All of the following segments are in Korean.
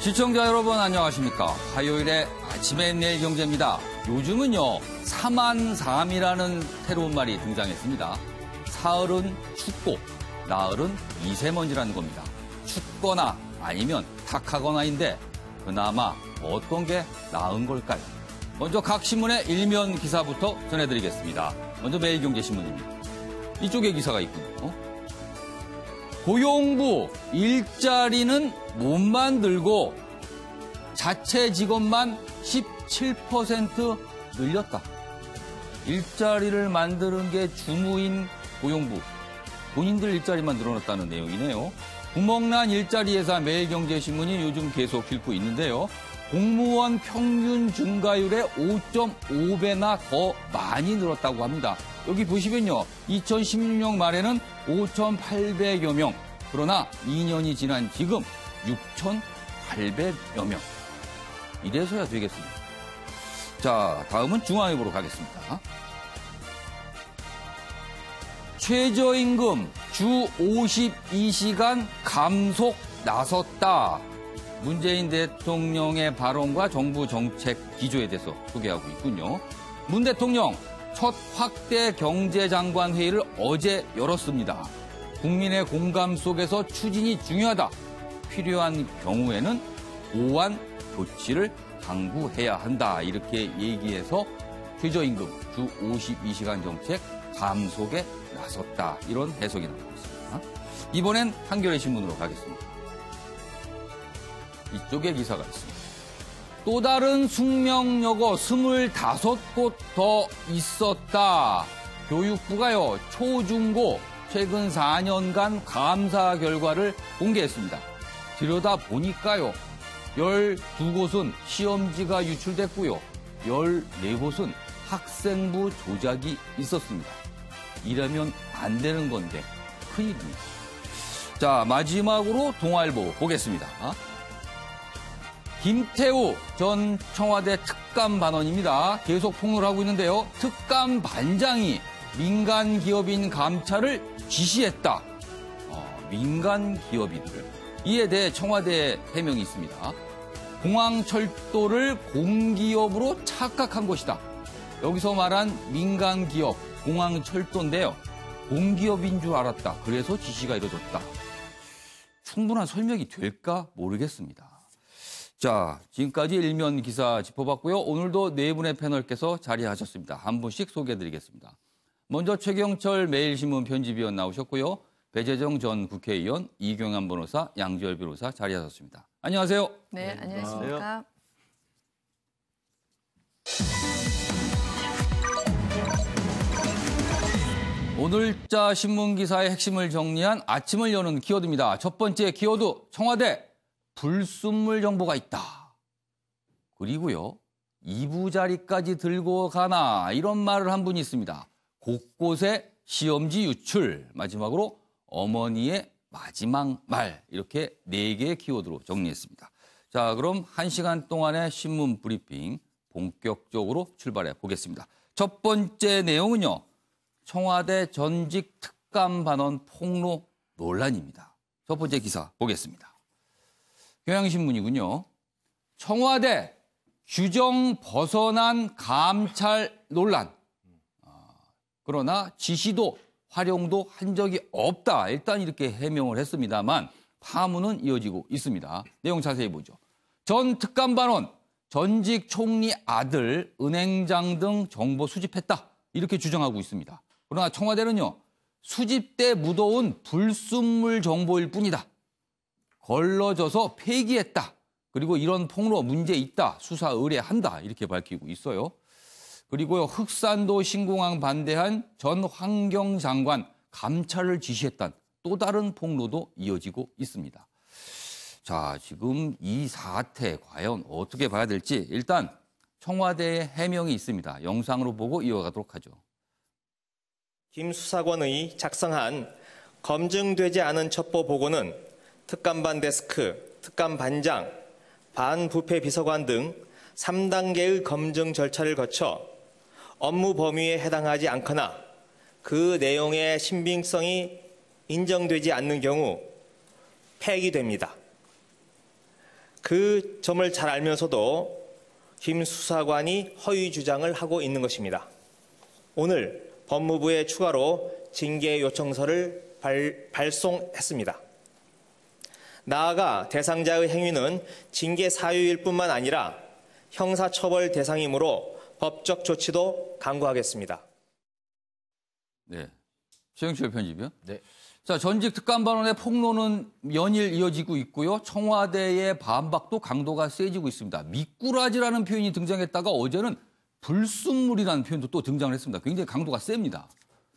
시청자 여러분 안녕하십니까. 화요일에 아침에 내일 경제입니다. 요즘은요, 사만삼이라는 새로운 말이 등장했습니다. 사흘은 춥고 나흘은 미세먼지라는 겁니다. 춥거나 아니면 탁하거나인데 그나마 어떤 게 나은 걸까요? 먼저 각 신문의 일면 기사부터 전해드리겠습니다. 먼저 매일경제신문입니다. 이쪽에 기사가 있군요. 고용부 일자리는 못 만들고 자체 직원만 17% 늘렸다. 일자리를 만드는 게 주무인 고용부. 본인들 일자리만 늘어났다는 내용이네요. 구멍난 일자리 예산 매일경제신문이 요즘 계속 읽고 있는데요. 공무원 평균 증가율의 5.5배나 더 많이 늘었다고 합니다. 여기 보시면요. 2016년 말에는 5,800여 명. 그러나 2년이 지난 지금 6,800여 명. 이래서야 되겠습니다. 자, 다음은 중앙일보로 가겠습니다. 최저임금 주 52시간 감속 나섰다. 문재인 대통령의 발언과 정부 정책 기조에 대해서 소개하고 있군요. 문 대통령 첫 확대 경제장관 회의를 어제 열었습니다. 국민의 공감 속에서 추진이 중요하다. 필요한 경우에는 보완 조치를 강구해야 한다. 이렇게 얘기해서 최저임금 주 52시간 정책 감속에 나섰다. 이런 해석이 나오고 있습니다. 이번엔 한겨레 신문으로 가겠습니다. 이쪽에 기사가 있습니다. 또 다른 숙명여고 25곳 더 있었다. 교육부가요, 초중고 최근 4년간 감사 결과를 공개했습니다. 들여다보니까요, 12곳은 시험지가 유출됐고요, 14곳은 학생부 조작이 있었습니다. 이러면 안 되는 건데 큰일입니다. 자, 마지막으로 동아일보 보겠습니다. 김태우 전 청와대 특감 반원입니다. 계속 폭로를 하고 있는데요. 특감 반장이 민간 기업인 감찰을 지시했다. 민간 기업인들. 이에 대해 청와대 해명이 있습니다. 공항철도를 공기업으로 착각한 것이다. 여기서 말한 민간 기업, 공항철도인데요. 공기업인 줄 알았다. 그래서 지시가 이루어졌다. 충분한 설명이 될까 모르겠습니다. 자, 지금까지 일면 기사 짚어봤고요. 오늘도 네 분의 패널께서 자리하셨습니다. 한 분씩 소개해드리겠습니다. 먼저 최경철 매일신문 편집위원 나오셨고요. 배재정 전 국회의원, 이경환 변호사, 양지열 변호사 자리하셨습니다. 안녕하세요. 네, 안녕하십니까. 오늘자 신문 기사의 핵심을 정리한 아침을 여는 키워드입니다. 첫 번째 키워드, 청와대 불순물 정보가 있다. 그리고요, 2부 자리까지 들고 가나 이런 말을 한 분이 있습니다. 곳곳에 시험지 유출. 마지막으로 어머니의 마지막 말. 이렇게 4개의 키워드로 정리했습니다. 자, 그럼 1시간 동안의 신문 브리핑 본격적으로 출발해 보겠습니다. 첫 번째 내용은요. 청와대 전직 특감 반원 폭로 논란입니다. 첫 번째 기사 보겠습니다. 경향신문이군요. 청와대 규정 벗어난 감찰 논란. 그러나 지시도 활용도 한 적이 없다. 일단 이렇게 해명을 했습니다만 파문은 이어지고 있습니다. 내용 자세히 보죠. 전 특감 반원, 전직 총리 아들 은행장 등 정보 수집했다. 이렇게 주장하고 있습니다. 그러나 청와대는요. 수집돼 묻어온 불순물 정보일 뿐이다. 걸러져서 폐기했다. 그리고 이런 폭로 문제 있다. 수사 의뢰한다. 이렇게 밝히고 있어요. 그리고요. 흑산도 신공항 반대한 전 환경장관 감찰을 지시했던 또 다른 폭로도 이어지고 있습니다. 자, 지금 이 사태 과연 어떻게 봐야 될지 일단 청와대의 해명이 있습니다. 영상으로 보고 이어가도록 하죠. 김 수사관의 작성한 검증되지 않은 첩보 보고는 특감반 데스크, 특감반장, 반부패 비서관 등 3단계의 검증 절차를 거쳐 업무 범위에 해당하지 않거나 그 내용의 신빙성이 인정되지 않는 경우 폐기됩니다. 그 점을 잘 알면서도 김 수사관이 허위 주장을 하고 있는 것입니다. 오늘 법무부에 추가로 징계 요청서를 발송했습니다. 나아가 대상자의 행위는 징계 사유일 뿐만 아니라 형사처벌 대상이므로 법적 조치도 강구하겠습니다. 네. 최영철 편집이요? 네. 자, 전직 특감반원의 폭로는 연일 이어지고 있고요. 청와대의 반박도 강도가 세지고 있습니다. 미꾸라지라는 표현이 등장했다가 어제는 불순물이라는 표현도 또 등장을 했습니다. 굉장히 강도가 셉니다.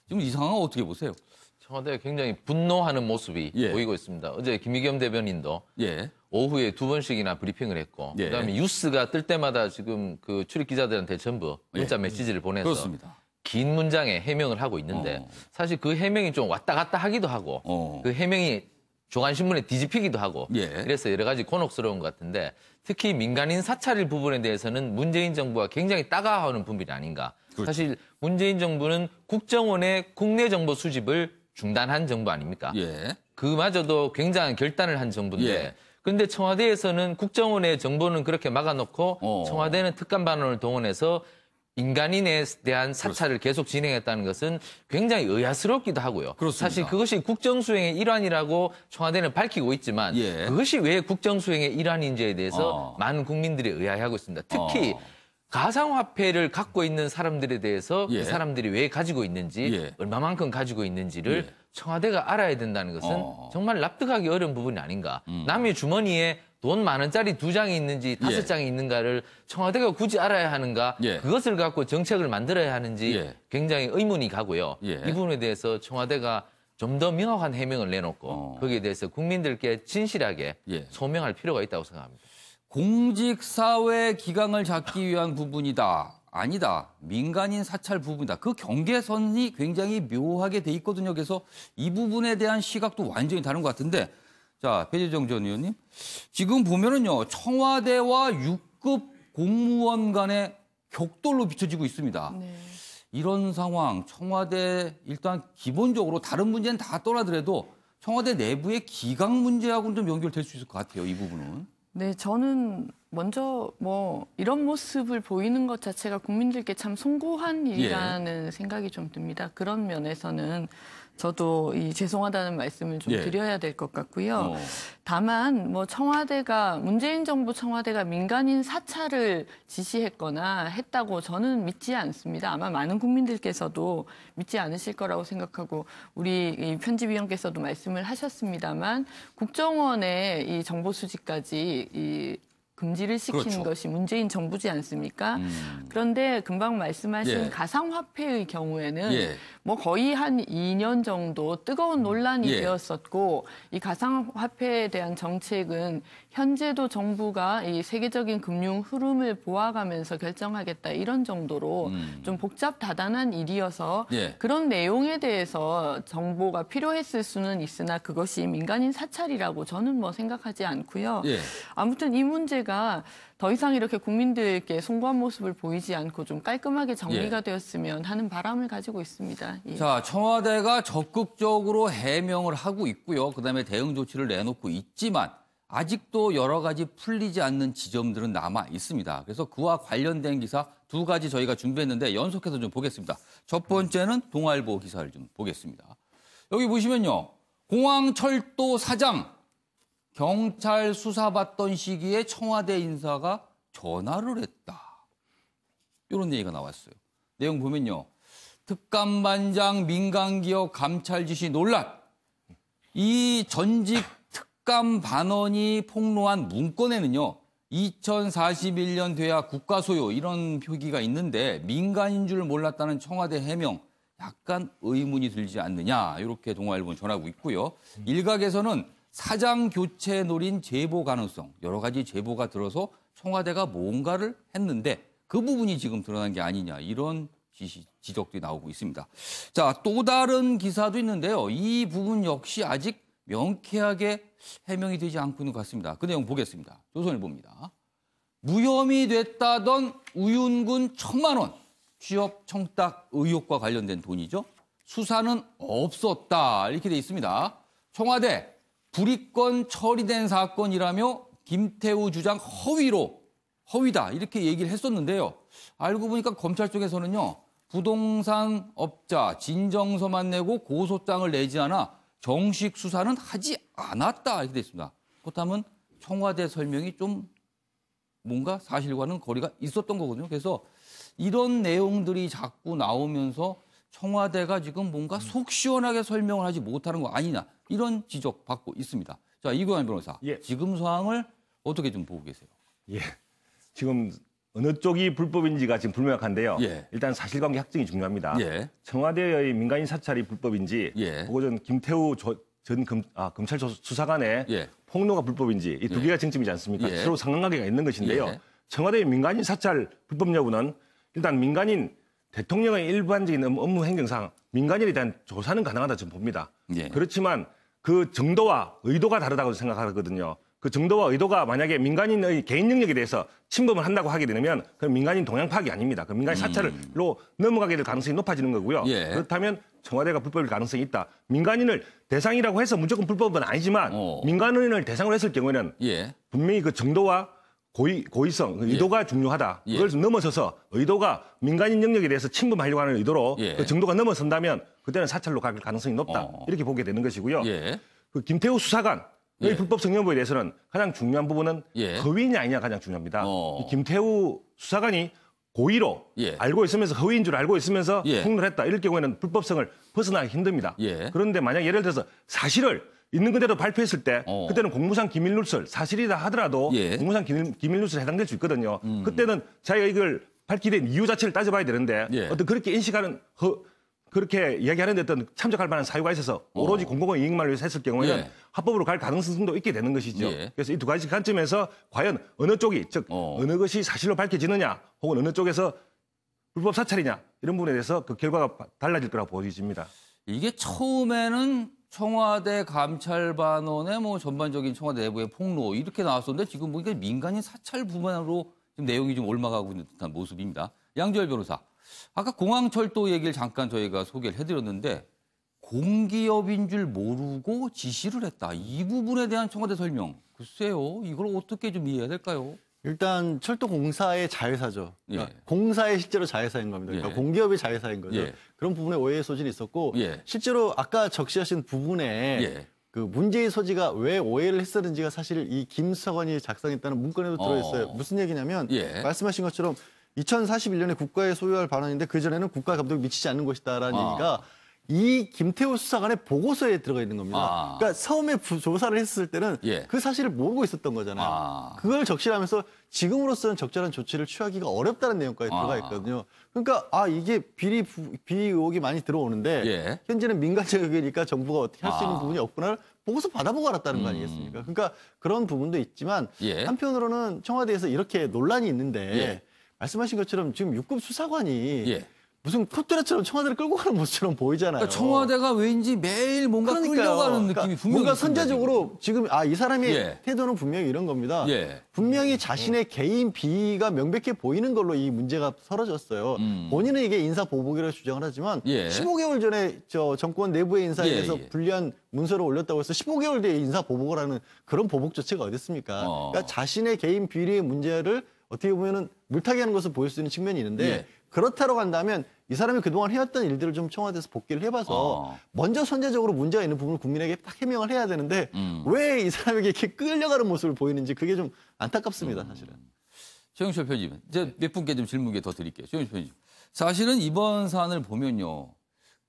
지금 이 상황은 어떻게 보세요? 청와대가 굉장히 분노하는 모습이 예. 보이고 있습니다. 어제 김의겸 대변인도 예. 오후에 2번씩이나 브리핑을 했고 예. 그다음에 뉴스가 뜰 때마다 지금 그 출입 기자들한테 전부 문자 예. 메시지를 보내서 그렇습니다. 긴 문장에 해명을 하고 있는데 사실 그 해명이 좀 왔다 갔다 하기도 하고 그 해명이 조간신문에 뒤집히기도 하고 예. 그래서 여러 가지 곤혹스러운 것 같은데 특히 민간인 사찰일 부분에 대해서는 문재인 정부가 굉장히 따가워하는 부분이 아닌가. 그렇죠. 사실 문재인 정부는 국정원의 국내 정보 수집을 중단한 정부 아닙니까? 예. 그마저도 굉장한 결단을 한 정부인데 예. 그런데 청와대에서는 국정원의 정보는 그렇게 막아놓고 청와대는 특감반원을 동원해서 인간인에 대한 사찰을 계속 진행했다는 것은 굉장히 의아스럽기도 하고요. 그렇습니다. 사실 그것이 국정수행의 일환이라고 청와대는 밝히고 있지만 예. 그것이 왜 국정수행의 일환인지에 대해서 많은 국민들이 의아해하고 있습니다. 특히 가상화폐를 갖고 있는 사람들에 대해서 예. 그 사람들이 왜 가지고 있는지 예. 얼마만큼 가지고 있는지를 예. 청와대가 알아야 된다는 것은 정말 납득하기 어려운 부분이 아닌가. 남의 주머니에 돈 10,000원짜리 2장이 있는지 5장이 있는가를 청와대가 굳이 알아야 하는가. 예. 그것을 갖고 정책을 만들어야 하는지 예. 굉장히 의문이 가고요. 예. 이 부분에 대해서 청와대가 좀 더 명확한 해명을 내놓고 거기에 대해서 국민들께 진실하게 예. 소명할 필요가 있다고 생각합니다. 공직사회 기강을 잡기 위한 부분이다. 아니다. 민간인 사찰 부분이다. 그 경계선이 굉장히 묘하게 돼 있거든요. 그래서 이 부분에 대한 시각도 완전히 다른 것 같은데 자, 배재정 전 의원님. 지금 보면은요. 청와대와 6급 공무원 간의 격돌로 비춰지고 있습니다. 네. 이런 상황 청와대 일단 기본적으로 다른 문제는 다 떠나더라도 청와대 내부의 기강 문제하고는 좀 연결될 수 있을 것 같아요. 이 부분은. 네, 저는 먼저 이런 모습을 보이는 것 자체가 국민들께 참 송구한 일이라는 생각이 좀 듭니다. 그런 면에서는 저도 죄송하다는 말씀을 좀 드려야 될 것 같고요. 다만 청와대가 문재인 정부 청와대가 민간인 사찰을 지시했거나 했다고 저는 믿지 않습니다. 아마 많은 국민들께서도 믿지 않으실 거라고 생각하고 우리 편집위원께서도 말씀을 하셨습니다만 국정원의 이 정보 수집까지 금지를 시킨 그렇죠. 것이 문재인 정부지 않습니까? 그런데 금방 말씀하신 가상화폐의 경우에는 거의 한 2년 정도 뜨거운 논란이 되었었고 이 가상화폐에 대한 정책은 현재도 정부가 이 세계적인 금융 흐름을 보아가면서 결정하겠다 이런 정도로 좀 복잡다단한 일이어서 그런 내용에 대해서 정보가 필요했을 수는 있으나 그것이 민간인 사찰이라고 저는 생각하지 않고요. 아무튼 이 문제가 더 이상 이렇게 국민들께 송구한 모습을 보이지 않고 좀 깔끔하게 정리가 되었으면 하는 바람을 가지고 있습니다. 자, 청와대가 적극적으로 해명을 하고 있고요. 그다음에 대응 조치를 내놓고 있지만 아직도 여러 가지 풀리지 않는 지점들은 남아 있습니다. 그래서 그와 관련된 기사 2가지 저희가 준비했는데 연속해서 좀 보겠습니다. 첫 번째는 동아일보 기사를 좀 보겠습니다. 여기 보시면요. 공항철도 사장 경찰 수사받던 시기에 청와대 인사가 전화를 했다. 이런 얘기가 나왔어요. 내용 보면요. 특감반장 민간기업 감찰 지시 논란. 이 전직 특감반원이 폭로한 문건에는요. 2041년 돼야 국가 소유 이런 표기가 있는데 민간인 줄 몰랐다는 청와대 해명. 약간 의문이 들지 않느냐. 이렇게 동아일보는 전하고 있고요. 일각에서는 사장 교체 노린 제보 가능성. 여러 가지 제보가 들어서 청와대가 뭔가를 했는데 그 부분이 지금 드러난 게 아니냐. 이런 지적들이 나오고 있습니다. 자, 또 다른 기사도 있는데요. 이 부분 역시 아직 명쾌하게 해명이 되지 않고 있는 것 같습니다. 그 내용 보겠습니다. 조선일보입니다. 무혐의 됐다던 우윤군 1,000만 원 취업 청탁 의혹과 관련된 돈이죠. 수사는 없었다. 이렇게 돼 있습니다. 청와대 불이건 처리된 사건이라며 김태우 주장 허위다 이렇게 얘기를 했었는데요. 알고 보니까 검찰 쪽에서는요. 부동산 업자 진정서만 내고 고소장을 내지 않아 정식 수사는 하지 않았다 이렇게 돼 있습니다. 그렇다면 청와대 설명이 좀 뭔가 사실과는 거리가 있었던 거거든요. 그래서 이런 내용들이 자꾸 나오면서 청와대가 지금 뭔가 속 시원하게 설명을 하지 못하는 거 아니냐 이런 지적 받고 있습니다. 자, 이규환 변호사, 지금 상황을 어떻게 좀 보고 계세요? 예, 지금 어느 쪽이 불법인지가 지금 불명확한데요. 일단 사실관계 확정이 중요합니다. 청와대의 민간인 사찰이 불법인지, 혹은 김태우 전 검찰 수사관의 폭로가 불법인지 이 두 개가 쟁점이지 않습니까? 서로 상관관계가 있는 것인데요. 청와대의 민간인 사찰 불법 여부는 일단 민간인 대통령의 일반적인 업무 행정상 민간인에 대한 조사는 가능하다 저는 봅니다. 그렇지만 그 정도와 의도가 다르다고 생각하거든요. 그 정도와 의도가 만약에 민간인의 개인 영역에 대해서 침범을 한다고 하게 되면 그건 민간인 동향 파악이 아닙니다. 그 민간인 사찰로 넘어가게 될 가능성이 높아지는 거고요. 그렇다면 청와대가 불법일 가능성이 있다. 민간인을 대상이라고 해서 무조건 불법은 아니지만 민간인을 대상으로 했을 경우에는 분명히 그 정도와 고의성, 의도가 중요하다. 그걸 넘어서서 의도가 민간인 영역에 대해서 침범하려고 하는 의도로 그 정도가 넘어선다면 그때는 사찰로 갈 가능성이 높다. 이렇게 보게 되는 것이고요. 그 김태우 수사관 의 불법 성명부에 대해서는 가장 중요한 부분은 허위냐 아니냐 가장 중요합니다. 김태우 수사관이 고의로 알고 있으면서 허위인 줄 알고 있으면서 폭로를 했다. 이럴 경우에는 불법성을 벗어나기 힘듭니다. 그런데 만약 예를 들어서 사실을 있는 그대로 발표했을 때 그때는 공무상 기밀 누설 사실이다 하더라도 공무상 기밀 누설에 해당될 수 있거든요. 그때는 자기가 이걸 밝히된 이유 자체를 따져봐야 되는데 어떤 그렇게 인식하는 그렇게 이야기하는 데 어떤 참작할 만한 사유가 있어서 오로지 공공의 이익만 위해서 했을 경우에는 합법으로 갈 가능성도 있게 되는 것이죠. 그래서 이 두 가지 관점에서 과연 어느 쪽이 즉 어느 것이 사실로 밝혀지느냐 혹은 어느 쪽에서 불법 사찰이냐 이런 부분에 대해서 그 결과가 달라질 거라고 보여집니다. 이게 처음에는 청와대 감찰반원의 뭐 전반적인 청와대 내부의 폭로 이렇게 나왔었는데 지금 보니까 민간인 사찰 부분으로 지금 내용이 좀 올라가고 있는 듯한 모습입니다. 양지열 변호사. 아까 공항철도 얘기를 잠깐 저희가 소개를 해드렸는데 공기업인 줄 모르고 지시를 했다. 이 부분에 대한 청와대 설명. 글쎄요. 이걸 어떻게 좀 이해해야 될까요? 일단 철도공사의 자회사죠. 그러니까 공사의 실제로 자회사인 겁니다. 그러니까 공기업의 자회사인 거죠. 그런 부분에 오해의 소진이 있었고 실제로 아까 적시하신 부분에 그 문제의 소지가 왜 오해를 했었는지가 사실 이 김 수사관이 작성했다는 문건에도 들어있어요. 무슨 얘기냐면 말씀하신 것처럼 2041년에 국가에 소유할 발언인데 그전에는 국가 감독이 미치지 않는 것이다라는 얘기가 이 김태우 수사관의 보고서에 들어가 있는 겁니다. 그러니까 처음에 조사를 했을 때는 그 사실을 모르고 있었던 거잖아요. 그걸 적시하면서 지금으로서는 적절한 조치를 취하기가 어렵다는 내용까지 들어가 있거든요. 그러니까 이게 비리 의혹이 많이 들어오는데 현재는 민간 영역이니까 정부가 어떻게 할 수 있는 부분이 없구나를 보고서 받아보고 알았다는 거 아니겠습니까? 그러니까 그런 부분도 있지만 한편으로는 청와대에서 이렇게 논란이 있는데 말씀하신 것처럼 지금 6급 수사관이 무슨 콧대처럼 청와대를 끌고 가는 모습처럼 보이잖아요. 그러니까 청와대가 왠지 매일 뭔가 끌려가는 느낌이 분명히 뭔가 선제적으로 지금 이 사람의 태도는 분명히 이런 겁니다. 분명히 자신의 개인 비위가 명백해 보이는 걸로 이 문제가 설어졌어요. 본인은 이게 인사 보복이라고 주장을 하지만 15개월 전에 정권 내부의 인사에 대해서 불리한 문서를 올렸다고 해서 15개월 뒤에 인사 보복을 하는 그런 보복 조치가 어디 있습니까? 그러니까 자신의 개인 비리의 문제를 어떻게 보면은 물타기 하는 것을 보일 수 있는 측면이 있는데 그렇다고 한다면 이 사람이 그동안 해왔던 일들을 좀 청와대에서 복귀를 해봐서 먼저 선제적으로 문제가 있는 부분을 국민에게 딱 해명을 해야 되는데 왜 이 사람에게 이렇게 끌려가는 모습을 보이는지 그게 좀 안타깝습니다, 사실은. 최영철 편집은 이제 몇 분께 좀 질문 더 드릴게요. 최영철 편집. 사실은 이번 사안을 보면요.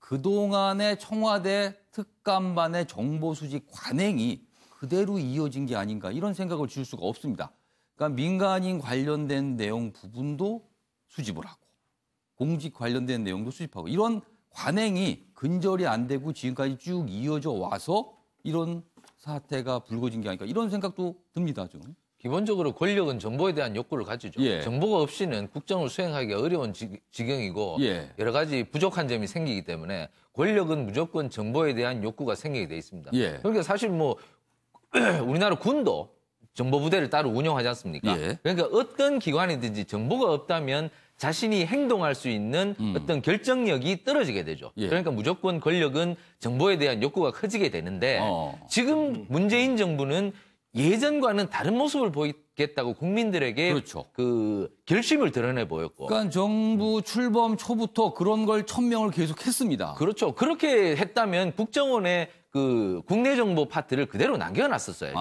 그동안의 청와대 특감반의 정보 수집 관행이 그대로 이어진 게 아닌가 이런 생각을 줄 수가 없습니다. 그러니까 민간인 관련된 내용 부분도 수집을 하고 공직 관련된 내용도 수집하고 이런 관행이 근절이 안 되고 지금까지 쭉 이어져 와서 이런 사태가 불거진 게 아닐까 이런 생각도 듭니다. 좀. 기본적으로 권력은 정보에 대한 욕구를 가지죠. 정보가 없이는 국정을 수행하기가 어려운 지경이고 여러 가지 부족한 점이 생기기 때문에 권력은 무조건 정보에 대한 욕구가 생기게 돼 있습니다. 그러니까 사실 뭐 우리나라 군도 정보부대를 따로 운영하지 않습니까? 그러니까 어떤 기관이든지 정보가 없다면 자신이 행동할 수 있는 어떤 결정력이 떨어지게 되죠. 그러니까 무조건 권력은 정보에 대한 욕구가 커지게 되는데 지금 문재인 정부는 예전과는 다른 모습을 보이겠다고 국민들에게 그렇죠. 그 결심을 드러내 보였고. 그러니까 정부 출범 초부터 그런 걸 천명을 계속했습니다. 그렇죠. 그렇게 했다면 국정원의 그 국내 정보 파트를 그대로 남겨놨었어요.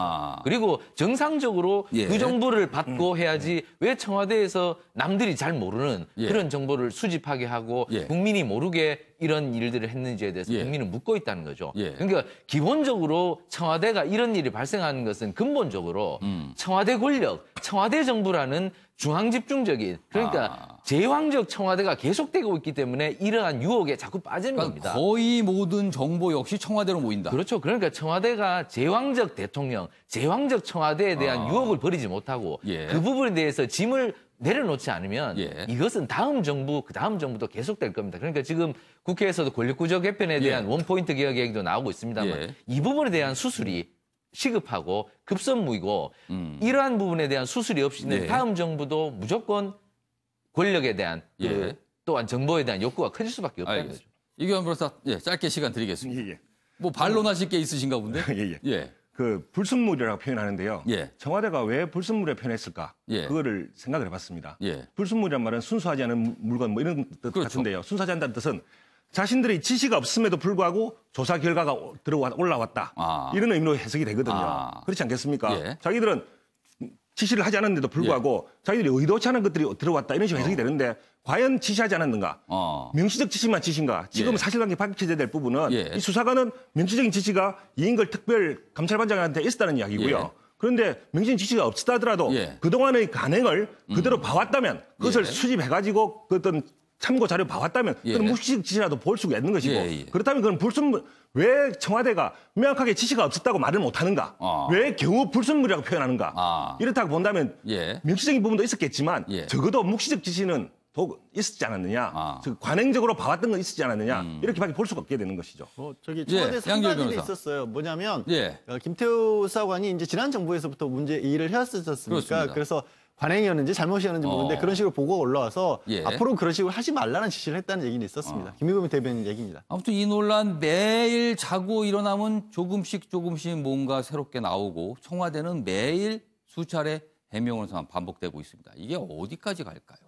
그리고 정상적으로 예. 그 정보를 받고 해야지 왜 청와대에서 남들이 잘 모르는 예. 그런 정보를 수집하게 하고 예. 국민이 모르게 이런 일들을 했는지에 대해서 예. 국민은 묻고 있다는 거죠. 예. 그러니까 기본적으로 청와대가 이런 일이 발생하는 것은 근본적으로 청와대 권력, 청와대 정부라는 중앙집중적인 그러니까 제왕적 청와대가 계속되고 있기 때문에 이러한 유혹에 자꾸 빠지는 겁니다. 거의 모든 정보 역시 청와대로 모인다. 그렇죠. 그러니까 청와대가 제왕적 대통령, 제왕적 청와대에 대한 유혹을 버리지 못하고 예. 그 부분에 대해서 짐을 내려놓지 않으면 예. 이것은 다음 정부, 그 다음 정부도 계속될 겁니다. 그러니까 지금 국회에서도 권력구조 개편에 대한 원포인트 개혁 얘기도 나오고 있습니다만 이 부분에 대한 수술이 시급하고 급선무이고 이러한 부분에 대한 수술이 없이는 다음 정부도 무조건 권력에 대한 그 또한 정보에 대한 욕구가 커질 수밖에 없다는 거죠. 이규환 변호사, 짧게 시간 드리겠습니다. 예. 뭐 반론하실 게 있으신가 본데? 예. 그 불순물이라고 표현하는데요. 청와대가 왜 불순물에 표현했을까? 그거를 생각을 해봤습니다. 불순물이란 말은 순수하지 않은 물건 뭐 이런 뜻 같은데요. 순수하지 않다는 뜻은 자신들의 지시가 없음에도 불구하고 조사 결과가 올라왔다. 이런 의미로 해석이 되거든요. 그렇지 않겠습니까? 자기들은 지시를 하지 않았는데도 불구하고 자기들이 의도치 않은 것들이 들어왔다. 이런 식으로 해석이 되는데 과연 지시하지 않았는가? 명시적 지시만 지시인가? 지금 사실관계 밝혀져야 될 부분은 이 수사관은 명시적인 지시가 이인걸 특별감찰반장한테 있었다는 이야기고요. 그런데 명시적인 지시가 없었다 하더라도 그동안의 간행을 그대로 봐왔다면 그것을 수집해가지고 그 어떤 참고 자료 봐왔다면 그건 묵시적 지시라도 볼 수가 있는 것이고 그렇다면 그건 불순물 왜 청와대가 명확하게 지시가 없었다고 말을 못하는가? 왜 경우 불순물이라고 표현하는가? 이렇다고 본다면 명시적인 부분도 있었겠지만 적어도 묵시적 지시는 있었지 않았느냐? 즉 관행적으로 봐왔던 건 있었지 않았느냐? 이렇게밖에 볼 수가 없게 되는 것이죠. 저기 청와대 상반일이 있었어요. 뭐냐면 김태우 수사관이 이제 지난 정부에서부터 일을 해왔었습니까? 그래서 관행이었는지 잘못이었는지 모르는데 그런 식으로 보고가 올라와서 앞으로 그런 식으로 하지 말라는 지시를 했다는 얘기는 있었습니다. 김의겸 대변인 얘기입니다. 아무튼 이 논란 매일 자고 일어나면 조금씩 뭔가 새롭게 나오고 청와대는 매일 수차례 해명을 반복되고 있습니다. 이게 어디까지 갈까요?